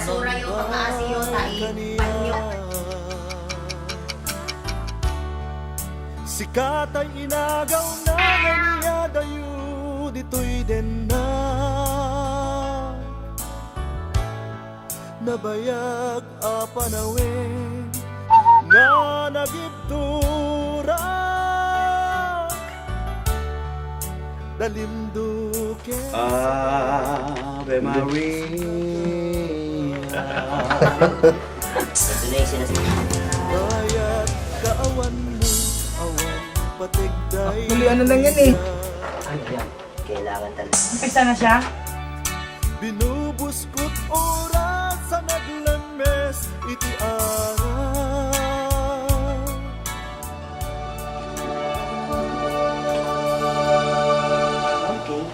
basura yung pag-aasiyo tayo panyo. Sikat ay inagaw na niya dayo dito'y den na nabayag a panawin nga nagibtura dalimduken Ave Maria. Ito na yung sinasabi. bayat kaawan mo awan patigday. Actually, ano lang yan eh. Ano yan? Kailangan talaga. Umpisa na siya. Binubuskot oras sa naglames iti araw. Okay.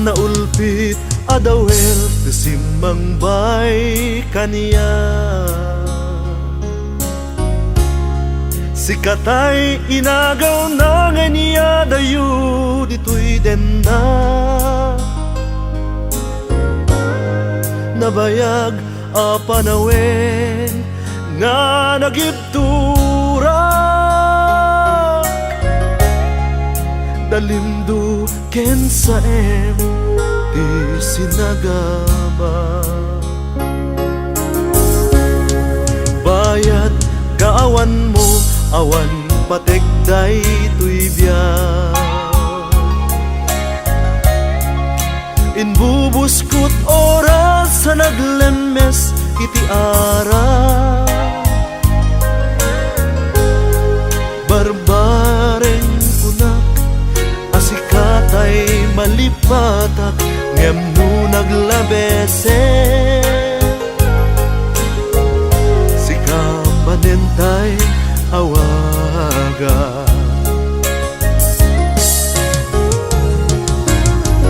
Naulpit adawel simang bay kaniya sikatay inagaw na nga niya dayo dito'y den na nabayag a panawin nga nagibtura dalimdu ken sa ti sinagama bayat kaawan mo awan patekday tuy biyak inbubuskot oras sa naglemes iti araw barbareng kunak asikatay malipatak ngem no naglabese sikamanentay awaga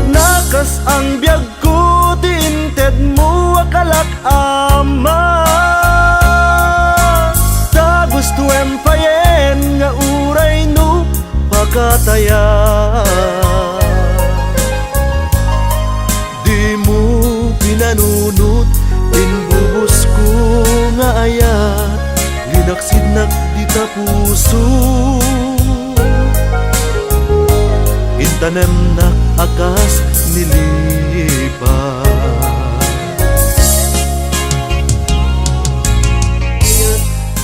nakas ang biyag ko tinted mo akalak ama ta gusto empayen nga uray no pakataya di mo pinanunot inbubus ko nga ayat linaksid nagdita puso intanem na akas nilipat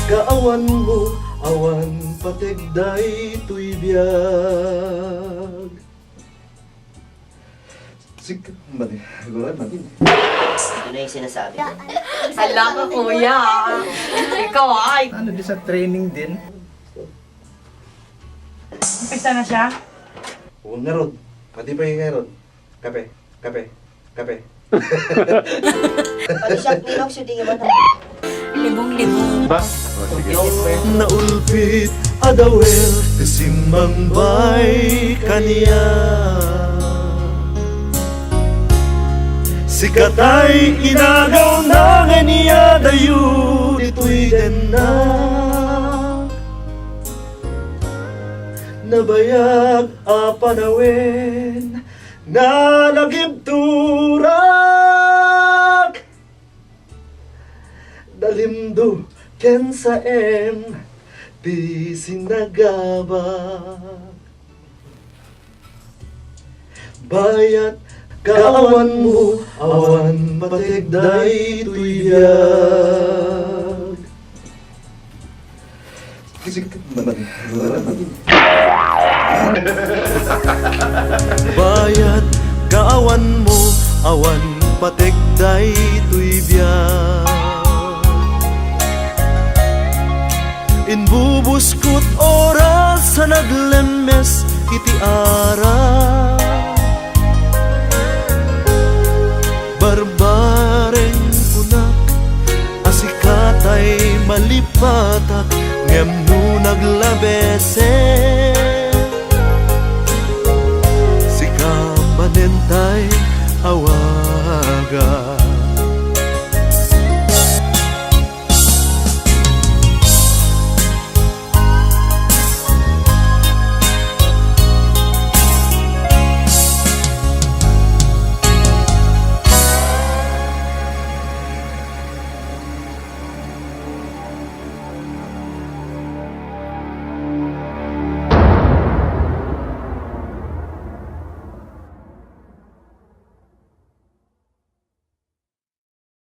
kaawan mo awan patigday tuy biyag mali, gulat natin. Ito na yung sinasabi. Alam ko, kuya. Ikaw ay. Ano din sa training din? Umpisa na siya. Huwag nga Rod. Pati pa yung nga Rod. Kape. Kape. Kape. Ano siya? Nilok shooting ba ito? Libong-libong. Naulpit adawel simang bay kaniya sikatay inagaw na nga niya dayo dito'y den na nabayag a panawin na nagibturak dalimdo ken sa di sinagabak bayat kaawan mo awan patigday tuy biyag bayat kaawan mo awan patigday tuy biyag inbubuskot oras sa naglemes iti araw barbareng kunak asikatay malipatak ngem nu naglabese sika manentay awaga